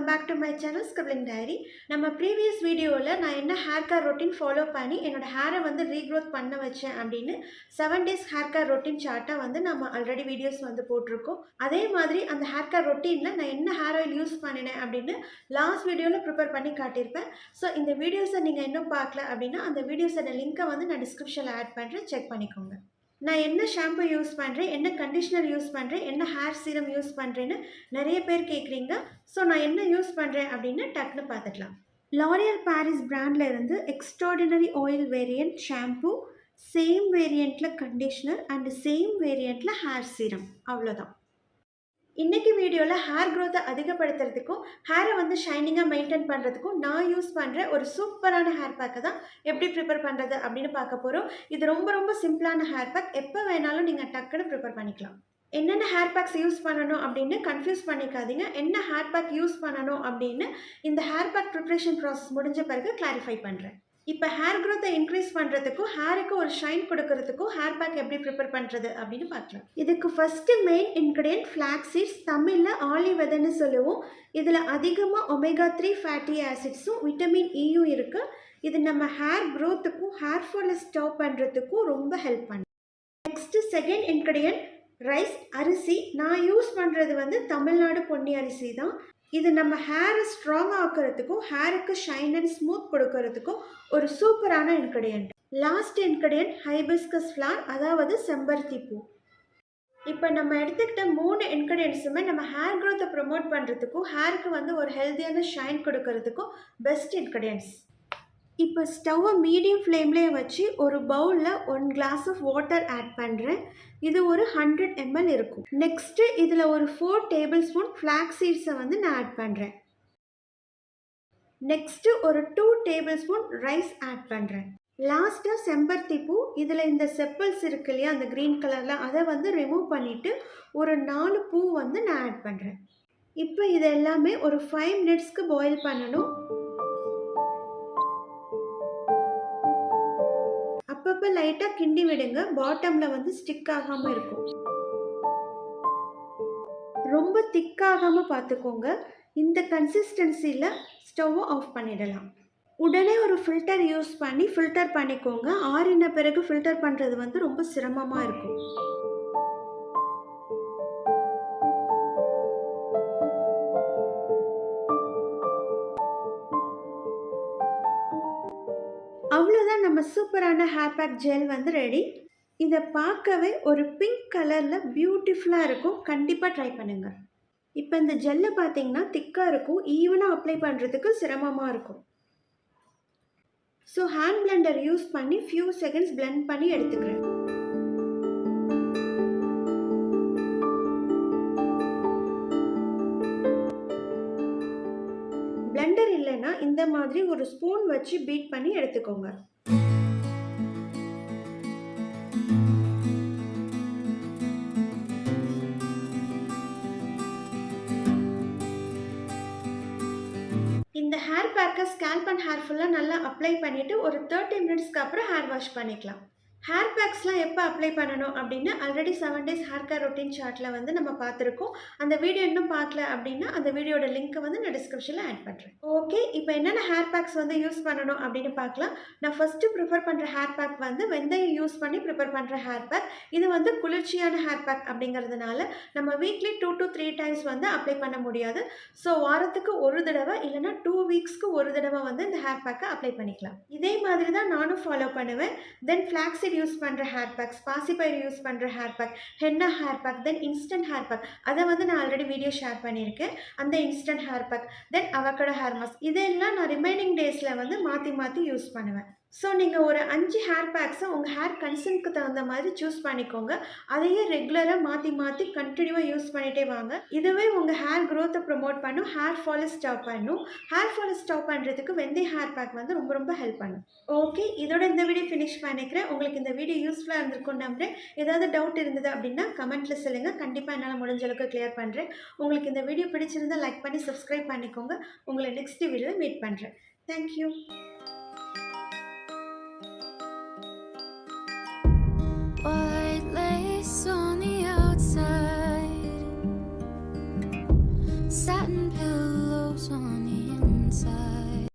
Welcome back to my channel scribbling diary. நம்ம previous வீடியோவில் நான் என்ன ஹேர் கேர் ரொட்டீன் ஃபாலோ பண்ணி என்னோட ஹேரை வந்து ரீக்ரோத் பண்ண வச்சேன் அப்படின்னு 7 days ஹேர் கேர் ரொட்டீன் சார்ட்டாக வந்து நம்ம ஆல்ரெடி வீடியோஸ் வந்து போட்டிருக்கோம். அதே மாதிரி அந்த ஹேர் கேர் ரொட்டீனில் நான் என்ன ஹேர் ஆயில் யூஸ் பண்ணினேன் அப்படின்னு லாஸ்ட் வீடியோவில் ப்ரிப்பேர் பண்ணி காட்டியிருப்பேன். ஸோ இந்த வீடியோஸை நீங்கள் இன்னும் பார்க்கல அப்படின்னா அந்த வீடியோஸோட லிங்க்கை வந்து நான் டிஸ்கிரிப்ஷனில் ஆட் பண்ணுறேன், செக் பண்ணிக்கோங்க. நான் என்ன ஷாம்பு யூஸ் பண்ணுறேன், என்ன கண்டிஷ்னர் யூஸ் பண்ணுறேன், என்ன ஹேர் சீரம் யூஸ் பண்ணுறேன்னு நிறைய பேர் கேட்குறீங்க. ஸோ நான் என்ன யூஸ் பண்ணுறேன் அப்படின்னு டக்குன்னு பார்த்துக்கலாம். லாரியல் பாரிஸ் பிராண்டில் இருந்து extraordinary oil variant shampoo, same வேரியண்ட்டில் கண்டிஷ்னர் அண்ட் சேம் வேரியண்ட்டில் ஹேர் சீரம், அவ்வளோதான். இன்றைக்கி வீடியோவில் ஹேர் க்ரோத்தை அதிகப்படுத்துறதுக்கும் ஹேரை வந்து ஷைனிங்காக மெயின்டைன் பண்ணுறதுக்கும் நான் யூஸ் பண்ணுற ஒரு சூப்பரான ஹேர் பேக்கை தான் எப்படி ப்ரிப்பேர் பண்ணுறது அப்படின்னு பார்க்க போகிறோம். இது ரொம்ப ரொம்ப சிம்பிளான ஹேர் பேக், எப்போ வேணாலும் நீங்கள் டக்குன்னு ப்ரிப்பேர் பண்ணிக்கலாம். என்னென்ன ஹேர் பேக்ஸ் யூஸ் பண்ணணும் அப்படின்னு கன்ஃபியூஸ் பண்ணிக்காதீங்க. என்ன ஹேர் பேக் யூஸ் பண்ணணும் அப்படின்னு இந்த ஹேர் பேக் ப்ரிப்ரேஷன் ப்ராசஸ் முடிஞ்ச பிறகு கிளாரிஃபை பண்ணுறேன். இப்போ ஹேர் க்ரோத்தை இன்க்ரீஸ் பண்ணுறதுக்கும் ஹேருக்கு ஒரு ஷைன் கொடுக்கறதுக்கும் ஹேர் பேக் எப்படி ப்ரிப்பேர் பண்ணுறது அப்படின்னு பார்க்கலாம். இதுக்கு first main ingredient flax seeds, தமிழில் ஆலி விதைன்னு சொல்லுவோம். இதில் அதிகமாக ஒமேகா 3 ஃபேட்டி ஆசிட்ஸும் விட்டமின் ஈயும் இருக்குது. இது நம்ம ஹேர் க்ரோத்துக்கும் ஹேர் ஃபாலை ஸ்டாப் பண்ணுறதுக்கும் ரொம்ப ஹெல்ப் பண்ணும். நெக்ஸ்ட்டு செகண்ட் இன்க்ரீடியன்ட் ரைஸ், அரிசி. நான் யூஸ் பண்ணுறது வந்து தமிழ்நாடு பொன்னி அரிசி தான். இது நம்ம ஹேரை ஸ்ட்ராங் ஆக்கிறதுக்கும் ஹேருக்கு ஷைன் அண்ட் ஸ்மூத் கொடுக்கறதுக்கும் ஒரு சூப்பரான ingredient. Last ingredient hibiscus flour, அதாவது செம்பருத்தி பூ. இப்போ நம்ம எடுத்துக்கிட்ட 3 இன்க்ரீடியன்ஸுமே நம்ம ஹேர் க்ரோத்தை ப்ரொமோட் பண்ணுறதுக்கும் ஹேருக்கு வந்து ஒரு ஹெல்த்தியான ஷைன் கொடுக்கறதுக்கும் பெஸ்ட் இன்க்ரீடியன்ட்ஸ். இப்போ ஸ்டவ்வை மீடியம் ஃப்ளேம்லேயே வச்சு ஒரு பவுலில் 1 glass ஆஃப் வாட்டர் ஆட் பண்ணுறேன். இது ஒரு 100 ml இருக்கும். நெக்ஸ்ட்டு இதில் ஒரு 4 tablespoon ஃப்ளாக்ஸ் சீட்ஸை வந்து நான் ஆட் பண்ணுறேன். நெக்ஸ்ட்டு ஒரு 2 tablespoon ரைஸ் ஆட் பண்ணுறேன். லாஸ்ட்டாக செம்பருத்தி பூ. இதில் இந்த செப்பல்ஸ் இருக்கு இல்லையா, அந்த க்ரீன் கலரில், அதை வந்து ரிமூவ் பண்ணிவிட்டு ஒரு 4 பூ வந்து நான் ஆட் பண்ணுறேன். இப்போ இது எல்லாமே ஒரு 5 minutesக்கு பாயில் பண்ணணும். அப்பப்போ லைட்டாக கிண்டி விடுங்க, பாட்டமில் வந்து ஸ்டிக் ஆகாமல் இருக்கும். ரொம்ப திக்காகாமல் பார்த்துக்கோங்க. இந்த கன்சிஸ்டன்சியில் ஸ்டவ்வை ஆஃப் பண்ணிடலாம். உடனே ஒரு ஃபில்டர் யூஸ் பண்ணி ஃபில்டர் பண்ணிக்கோங்க. ஆறின பிறகு ஃபில்டர் பண்ணுறது வந்து ரொம்ப சிரமமாக இருக்கும். அவ்வளோதான், நம்ம சூப்பரான ஹேர் பேக் ஜெல் வந்து ரெடி. இதை பார்க்கவே ஒரு பிங்க் கலரில் பியூட்டிஃபுல்லாக இருக்கும். கண்டிப்பாக ட்ரை பண்ணுங்கள். இப்போ இந்த ஜெல்லை பார்த்தீங்கன்னா திக்காக இருக்கும், ஈவனாக அப்ளை பண்ணுறதுக்கு சிரமமாக இருக்கும். ஸோ ஹேண்ட் பிளெண்டர் யூஸ் பண்ணி ஃபியூ செகண்ட்ஸ் பிளெண்ட் பண்ணி எடுத்துக்கிறேன். பிளெண்டர் இல்லைன்னா இந்த மாதிரி ஒரு ஸ்பூன் வச்சு பீட் பண்ணி எடுத்துக்கோங்க. இந்த ஹேர் பேக்கை ஸ்கேல்ப் அண்ட் ஹேர் ஃபுல்லாக நல்லா அப்ளை பண்ணிவிட்டு ஒரு 30 minutesக்கு அப்புறம் ஹேர் வாஷ் பண்ணிக்கலாம். ஹேர் பேக்ஸ்லாம் எப்போ அப்ளை பண்ணணும் அப்படின்னு already 7 days hair care routine சார்ட்டில் வந்து நம்ம பார்த்துருக்கோம். அந்த வீடியோ இன்னும் பார்க்கல அப்படின்னா அந்த வீடியோட லிங்க்கை வந்து நான் டிஸ்கிரிப்ஷனில் ஆட் பண்ணுறேன். ஓகே, இப்போ என்னென்ன ஹேர் பேக்ஸ் வந்து யூஸ் பண்ணணும் அப்படின்னு பார்க்கலாம். நான் ஃபஸ்ட்டு ப்ரிஃபர் பண்ணுற ஹேர் பேக் வந்து வெந்தயம் யூஸ் பண்ணி ப்ரிப்பேர் பண்ணுற ஹேர் பேக். இது வந்து குளிர்ச்சியான ஹேர் பேக் அப்படிங்கிறதுனால நம்ம வீக்லி 2 to 3 times வந்து அப்ளை பண்ண முடியாது. ஸோ வாரத்துக்கு ஒரு தடவை இல்லைனா 2 weeksக்கு ஒரு தடவை வந்து இந்த ஹேர் பேக்கை அப்ளை பண்ணிக்கலாம். இதே மாதிரி தான் நானும் ஃபாலோ பண்ணுவேன். தென் ஃப்ளாக்ஸ் யூஸ் பண்ணுற ஹேர் பேக்ஸ், பாசிப்பயிறு யூஸ் பண்ணுற hair pack, henna hair pack, then instant hair pack, அதை வந்து நான் ஆல்ரெடி வீடியோ ஷேர் பண்ணியிருக்கேன். அந்த instant hair pack, then avocado hair mask, இதெல்லாம் நான் ரிமைனிங் டேஸில் வந்து மாற்றி மாற்றி யூஸ் பண்ணுவேன். ஸோ நீங்கள் ஒரு 5 ஹேர் பேக்ஸை உங்கள் ஹேர் கன்சர்னுக்கு தகுந்த மாதிரி சூஸ் பண்ணிக்கோங்க. அதையே ரெகுலராக மாற்றி மாற்றி கண்டினியூவாக யூஸ் பண்ணிகிட்டே வாங்க. இதுவே உங்கள் ஹேர் க்ரோத்தை ப்ரொமோட் பண்ணும், ஹேர் ஃபாலை ஸ்டாப் பண்ணும். ஹேர் ஃபாலை ஸ்டாப் பண்ணுறதுக்கு வெந்தய ஹேர் பேக் வந்து ரொம்ப ரொம்ப ஹெல்ப் பண்ணும். ஓகே, இதோட இந்த வீடியோ ஃபினிஷ் பண்ணிக்கிறேன். உங்களுக்கு இந்த வீடியோ யூஸ்ஃபுல்லாக இருந்திருக்கும் நம்புறேன். ஏதாவது டவுட் இருந்தது அப்படின்னா கமெண்ட்டில் சொல்லுங்கள், கண்டிப்பாக என்னால் முடிஞ்ச அளவுக்கு கிளியர் பண்ணுறேன். உங்களுக்கு இந்த வீடியோ பிடிச்சிருந்தால் லைக் பண்ணி சப்ஸ்கிரைப் பண்ணிக்கோங்க. உங்களை நெக்ஸ்ட் வீடியோவில் மீட் பண்ணுறேன். Thank you. White lace on the outside, satin pillows on inside.